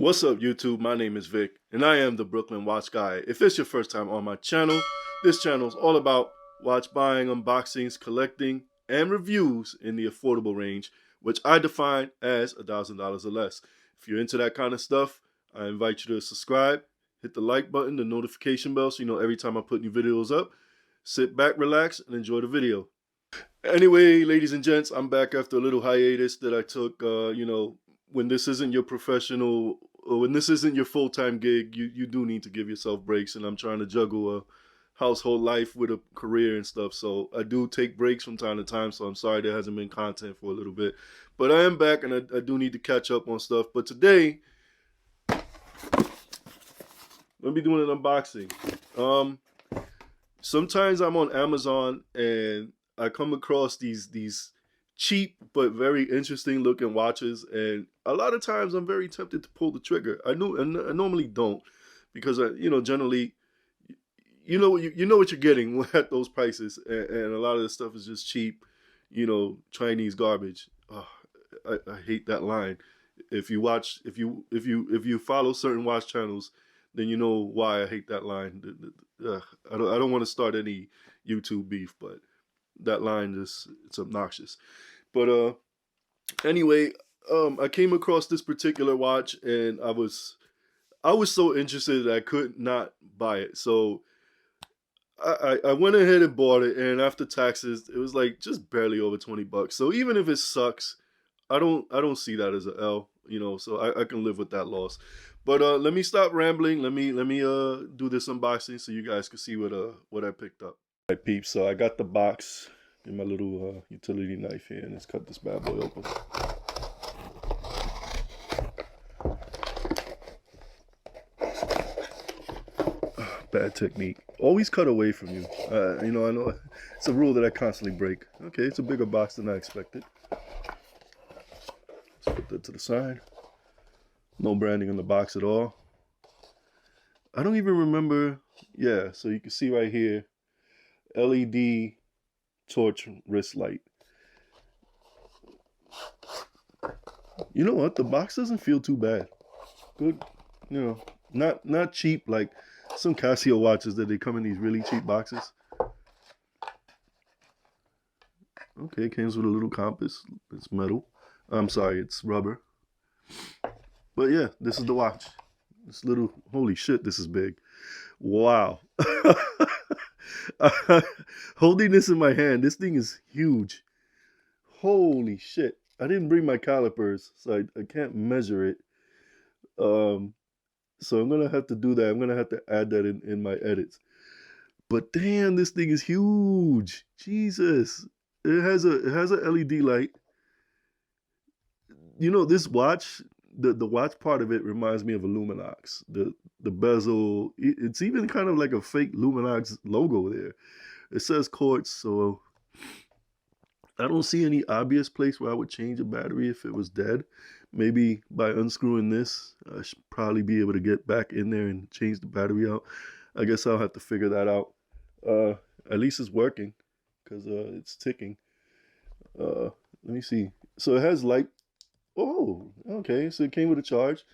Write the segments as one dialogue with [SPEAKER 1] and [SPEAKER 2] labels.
[SPEAKER 1] What's up, YouTube? My name is Vic, and I am the Brooklyn Watch Guy. If it's your first time on my channel, this channel is all about watch buying, unboxings, collecting, and reviews in the affordable range, which I define as $1,000 or less. If you're into that kind of stuff, I invite you to subscribe, hit the like button, the notification bell, so you know every time I put new videos up. Sit back, relax, and enjoy the video. Anyway, ladies and gents, I'm back after a little hiatus that I took, when this isn't your professional, or when this isn't your full-time gig, you do need to give yourself breaks, and I'm trying to juggle a household life with a career and stuff, so I do take breaks from time to time, so I'm sorry there hasn't been content for a little bit, but I am back, and I do need to catch up on stuff. But today, let me do an unboxing. Sometimes I'm on Amazon, and I come across these cheap but very interesting looking watches, and a lot of times I'm very tempted to pull the trigger. I normally don't, because generally you know what you're getting at those prices, and a lot of this stuff is just cheap, Chinese garbage. Oh, I hate that line. If you follow certain watch channels, then you know why I hate that line. I don't want to start any YouTube beef, but that line it's obnoxious. But anyway, I came across this particular watch, and I was so interested that I could not buy it. So I went ahead and bought it, and after taxes, it was like just barely over $20. So even if it sucks, I don't see that as an L, so I can live with that loss. But let me stop rambling. Let me do this unboxing so you guys can see what I picked up. All right, peeps. So I got the box in my little utility knife here, and let's cut this bad boy open. Bad technique. Always cut away from you. I know it's a rule that I constantly break. Okay, it's a bigger box than I expected. Let's put that to the side. No branding on the box at all. I don't even remember. Yeah, so you can see right here, LED torch wrist light. You know what? The box doesn't feel too bad. Good, not cheap like some Casio watches that they come in these really cheap boxes. Okay, it comes with a little compass. It's metal. I'm sorry, it's rubber. But yeah, this is the watch. This little, holy shit, this is big. Wow. Holding this in my hand, this thing is huge. Holy shit. I didn't bring my calipers, so I can't measure it. So I'm gonna have to do that. I'm gonna have to add that in my edits. But damn, this thing is huge. Jesus. It has a LED light. This watch, the watch part of it reminds me of a Luminox. The bezel, it's even kind of like a fake Luminox logo there. It says quartz, so I don't see any obvious place where I would change a battery if it was dead. Maybe by unscrewing this, I should probably be able to get back in there and change the battery out. I guess I'll have to figure that out. At least it's working, because it's ticking. Let me see. So it has light. Oh, okay. So it came with a charge.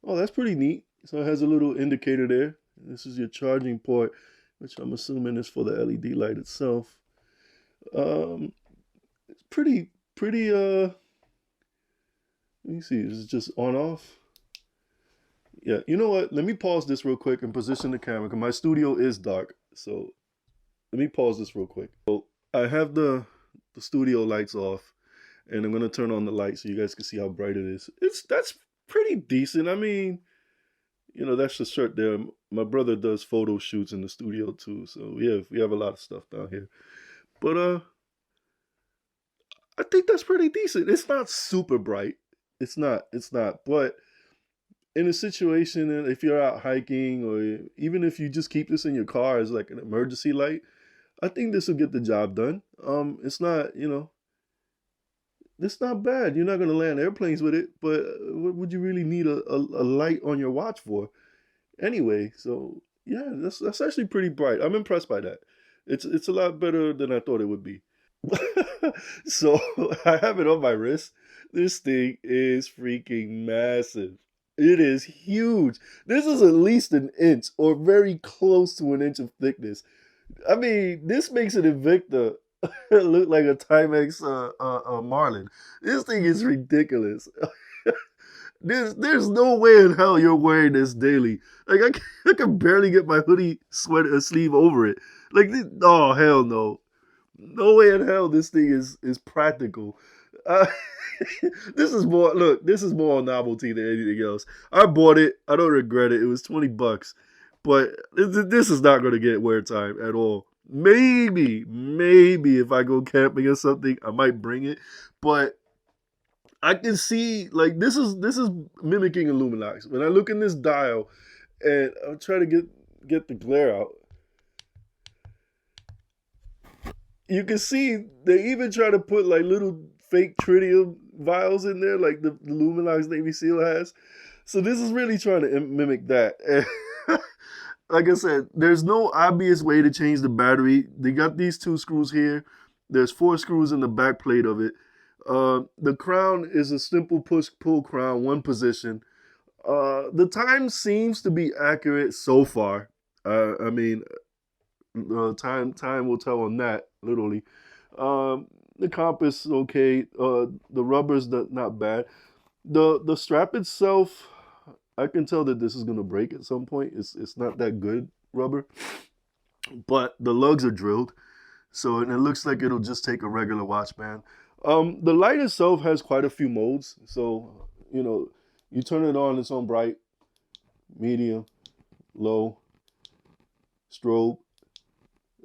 [SPEAKER 1] Oh, that's pretty neat. So it has a little indicator there. This is your charging port, which I'm assuming is for the LED light itself. It's pretty, let me see, is it just on off? Yeah, you know what? Let me pause this real quick and position the camera, because my studio is dark. So let me pause this real quick. So I have the studio lights off, and I'm gonna turn on the light so you guys can see how bright it is. That's pretty decent. I mean, that's the shirt there. My brother does photo shoots in the studio too, so we have a lot of stuff down here. But I think that's pretty decent. It's not super bright. It's not. But in a situation, and if you're out hiking, or even if you just keep this in your car as like an emergency light, I think this will get the job done. It's not, it's not bad. You're not going to land airplanes with it, but what would you really need a light on your watch for? Anyway, so yeah, that's actually pretty bright. I'm impressed by that. It's a lot better than I thought it would be. So I have it on my wrist. This thing is freaking massive. It is huge. This is at least an inch or very close to an inch of thickness. I mean, this makes an Invicta look like a Timex Marlin. This thing is ridiculous. There's no way in hell you're wearing this daily. Like I can barely get my hoodie sweater sleeve over it. Like oh hell no, no way in hell this thing is practical. Uh, this is more look. This is more novelty than anything else. I bought it. I don't regret it. It was $20, but this is not going to get wear time at all. Maybe if I go camping or something, I might bring it. But I can see like this is mimicking Illuminax. When I look in this dial, and I'm trying to get the glare out, you can see they even try to put like little fake tritium vials in there, like the Luminox Navy SEAL has. So this is really trying to mimic that. And like I said, there's no obvious way to change the battery. They got these two screws here. There's 4 screws in the back plate of it. The crown is a simple push-pull crown, one position. The time seems to be accurate so far. I mean, time will tell on that, literally. The compass okay. The rubber's not bad. The strap itself, I can tell that this is gonna break at some point. It's not that good rubber, but the lugs are drilled, so and it looks like it'll just take a regular watch band. The light itself has quite a few modes, so you turn it on, it's on bright, medium, low, strobe,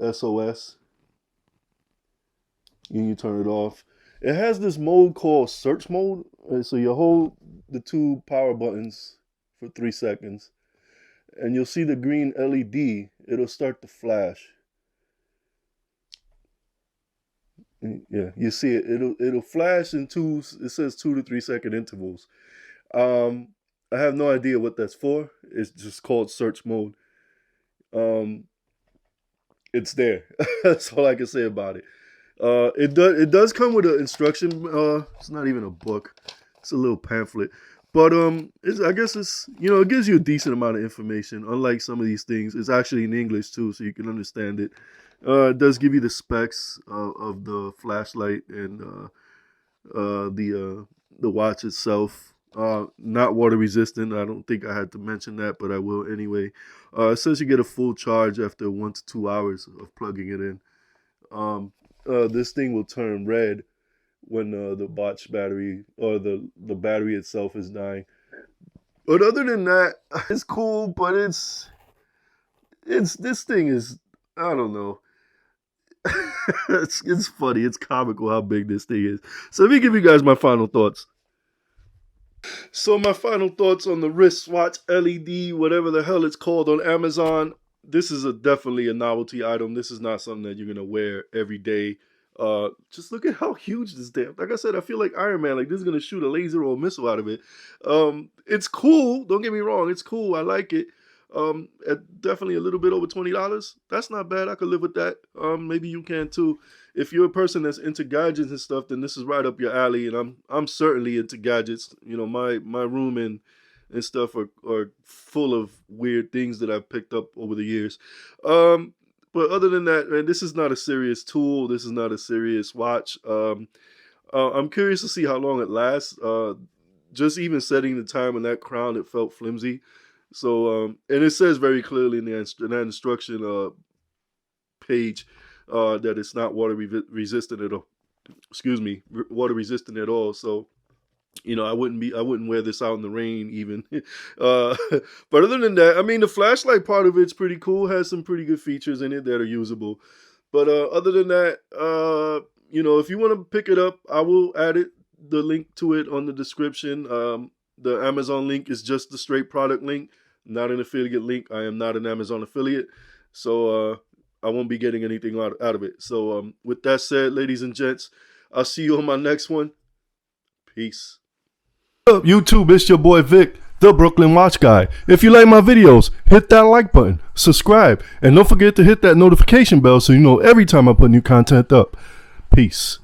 [SPEAKER 1] SOS. And you turn it off. It has this mode called search mode. So you hold the 2 power buttons for 3 seconds, and you'll see the green LED. It'll start to flash. Yeah, you see it. It'll flash in it says 2 to 3 second intervals. I have no idea what that's for. It's just called search mode. It's there. That's all I can say about it. It does come with an instruction. It's not even a book. It's a little pamphlet. But I guess it gives you a decent amount of information. Unlike some of these things, it's actually in English too, so you can understand it. It does give you the specs of the flashlight and the watch itself. Not water resistant. I don't think I had to mention that, but I will anyway. It says you get a full charge after 1 to 2 hours of plugging it in. This thing will turn red when the watch battery or the battery itself is dying. But other than that, it's cool. But it's this thing is, I don't know. It's funny. It's comical how big this thing is. So let me give you guys my final thoughts. So my final thoughts on the wristwatch LED, whatever the hell it's called, on Amazon. This is definitely a novelty item. This is not something that you're gonna wear every day. Just look at how huge this damn. Like I said, I feel like Iron Man. Like this is gonna shoot a laser or a missile out of it. It's cool. Don't get me wrong. It's cool. I like it. At definitely a little bit over $20. That's not bad. I could live with that. Maybe you can too. If you're a person that's into gadgets and stuff, then this is right up your alley. And I'm certainly into gadgets. My room and stuff are full of weird things that I've picked up over the years. But other than that, man, this is not a serious tool. This is not a serious watch. I'm curious to see how long it lasts. Just even setting the time on that crown, it felt flimsy. So, and it says very clearly in that instruction page that it's not water resistant at all. Excuse me, water resistant at all. So, I wouldn't wear this out in the rain even. But other than that, I mean, the flashlight part of it's pretty cool. Has some pretty good features in it that are usable. But other than that, if you want to pick it up, I will add the link to it on the description. The Amazon link is just the straight product link, not an affiliate link. I am not an Amazon affiliate, so I won't be getting anything out of it. So with that said, ladies and gents, I'll see you on my next one. Peace. What's up, YouTube? It's your boy Vic, the Brooklyn Watch Guy. If you like my videos, hit that like button, subscribe, and don't forget to hit that notification bell so you know every time I put new content up. Peace.